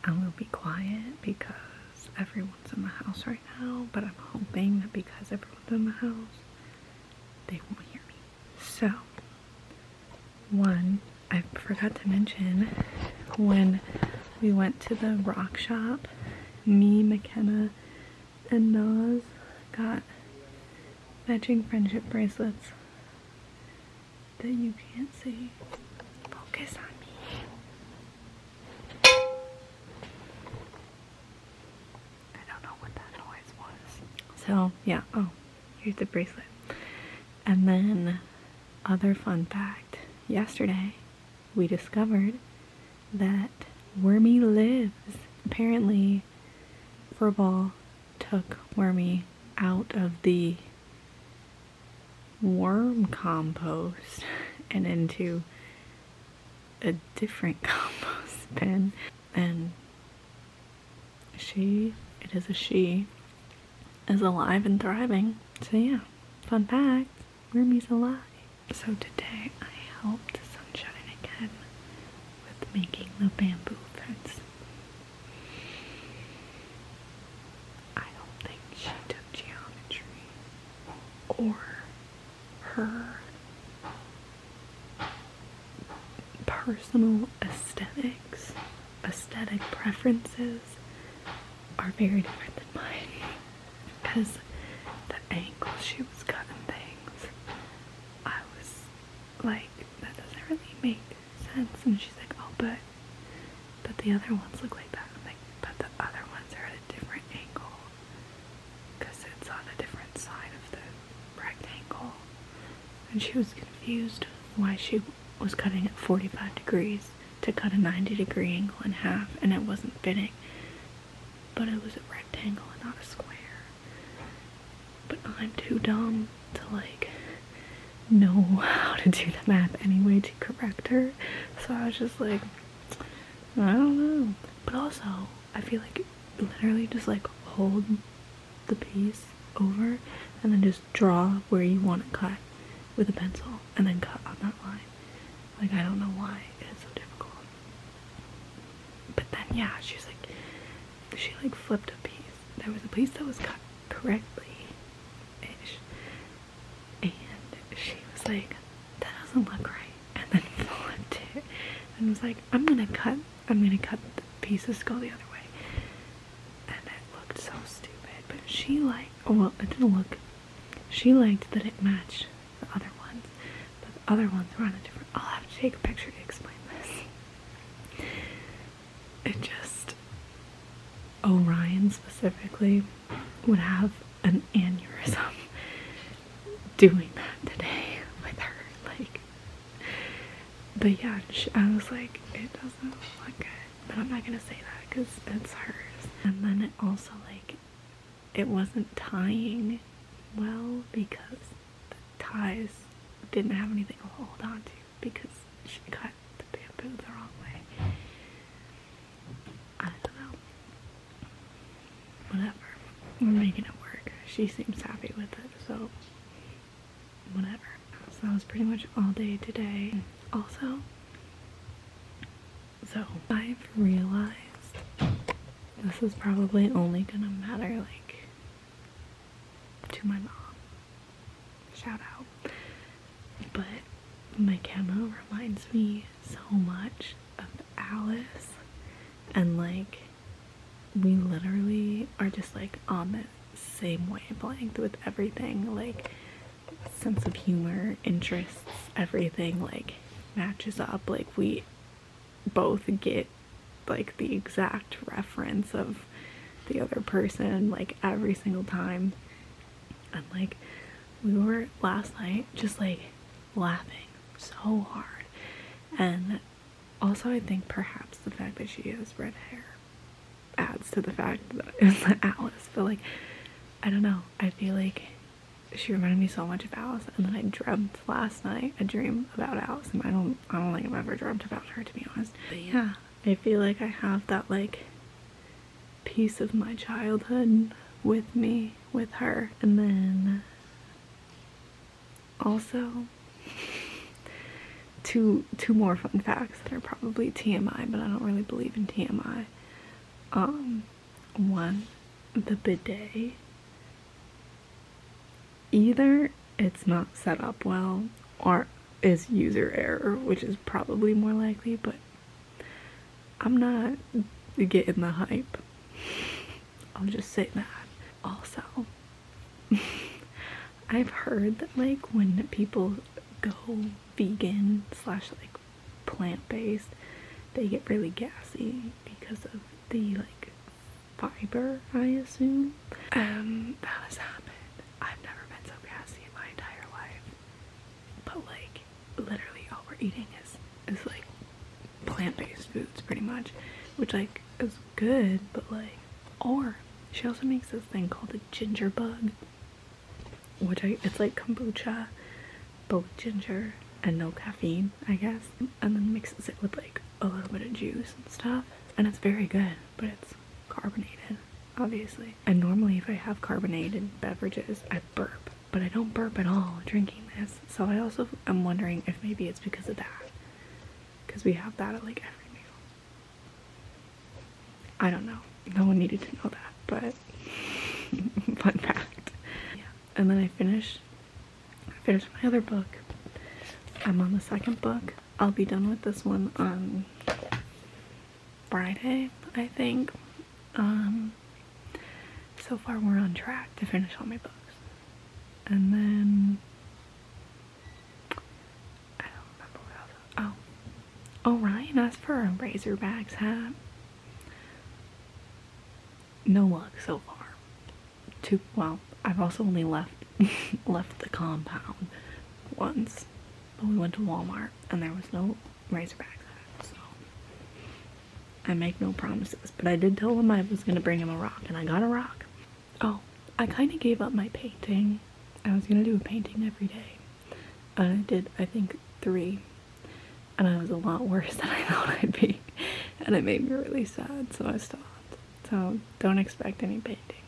I'm gonna be quiet because everyone's in the house right now, but I'm hoping that because everyone's in the house, they won't hear me. So, one, I forgot to mention, when we went to the rock shop, me, McKenna, and Naz got matching friendship bracelets that you can't see. Focus on me. I don't know what that noise was. So, yeah. Oh, here's the bracelet. And then, other fun fact. Yesterday, we discovered that Wormy lives. Apparently, Furball took Wormy out of the worm compost and into a different compost bin, and it is a she, is alive and thriving. So yeah, fun fact, Wormy's alive. So today I helped Sunshine again with making the bamboo fence. I don't think she took geometry or her personal aesthetic preferences are very different than mine, because the angle she was cutting things, I was like, that doesn't really make sense. And she's like, oh, but the other ones look like that. I'm like, but the other ones are at a different angle because it's on a different side of the rectangle. And she was confused why she was cutting at 45 degrees to cut a 90-degree angle in half, and it wasn't fitting. But it was a rectangle and not a square. But I'm too dumb to like know how to do the math anyway to correct her. So I was just like, I don't know. But also, I feel like literally just like hold the piece over and then just draw where you want to cut with a pencil and then cut on that line. Like, I don't know why it's so difficult. But then, yeah, she like flipped a piece. There was a piece that was cut correctly-ish. And she was like, that doesn't look right. And then flipped it. And was like, I'm gonna cut the pieces to go the other way. And it looked so stupid. But she liked, well, it didn't look, she liked that it matched the other ones. But the other ones were on a different, I'll have to take a picture to explain this. It just, Orion specifically would have an aneurysm doing that today with her, like, but yeah, I was like, it doesn't look good, but I'm not gonna say that because it's hers. And then it also, like, it wasn't tying well because the ties didn't have anything to hold on to because she cut the bamboo the wrong way. I don't know. Whatever. We're making it work. She seems happy with it, so whatever. So that was pretty much all day today. Also, so I've realized this is probably only gonna matter like to my mom. Shout out. But McKenna reminds me so much of Alice, and like we literally are just like on the same wavelength with everything, like sense of humor, interests, everything like matches up. Like we both get like the exact reference of the other person like every single time. And like we were last night just like laughing so hard. And also I think perhaps the fact that she has red hair adds to the fact that it's Alice. But like, I don't know, I feel like she reminded me so much of Alice. And then I dreamt last night a dream about Alice, and I don't think I've ever dreamt about her, to be honest. But yeah, I feel like I have that like piece of my childhood with me, with her. And then also two more fun facts that are probably TMI, but I don't really believe in TMI. One, the bidet. Either it's not set up well or is user error, which is probably more likely, but I'm not getting the hype. I'll just say that. Also, I've heard that like when people go vegan slash like plant-based, they get really gassy because of the like fiber, I assume. That has happened. I've never been so gassy in my entire life. But like literally all we're eating is like plant-based foods pretty much, which like is good, but like, or she also makes this thing called a ginger bug, which it's like kombucha but with ginger and no caffeine, I guess, and then mixes it with like a little bit of juice and stuff, and it's very good, but it's carbonated, obviously. And normally if I have carbonated beverages, I burp, but I don't burp at all drinking this. So I also am wondering if maybe it's because of that, because we have that at like every meal. I don't know. No one needed to know that, but fun fact. Yeah. And then I finished my other book. I'm on the second book. I'll be done with this one on Friday, I think. So far we're on track to finish all my books. And then I don't remember what else. Oh, Ryan asked for a Razorbacks hat. No luck so far. Well, I've also only left the compound once. But we went to Walmart and there was no Razorbacks hat, so I make no promises. But I did tell him I was gonna bring him a rock, and I got a rock. Oh, I kind of gave up my painting. I was gonna do a painting every day, and I did, I think, 3, and I was a lot worse than I thought I'd be, and it made me really sad, so I stopped. So don't expect any painting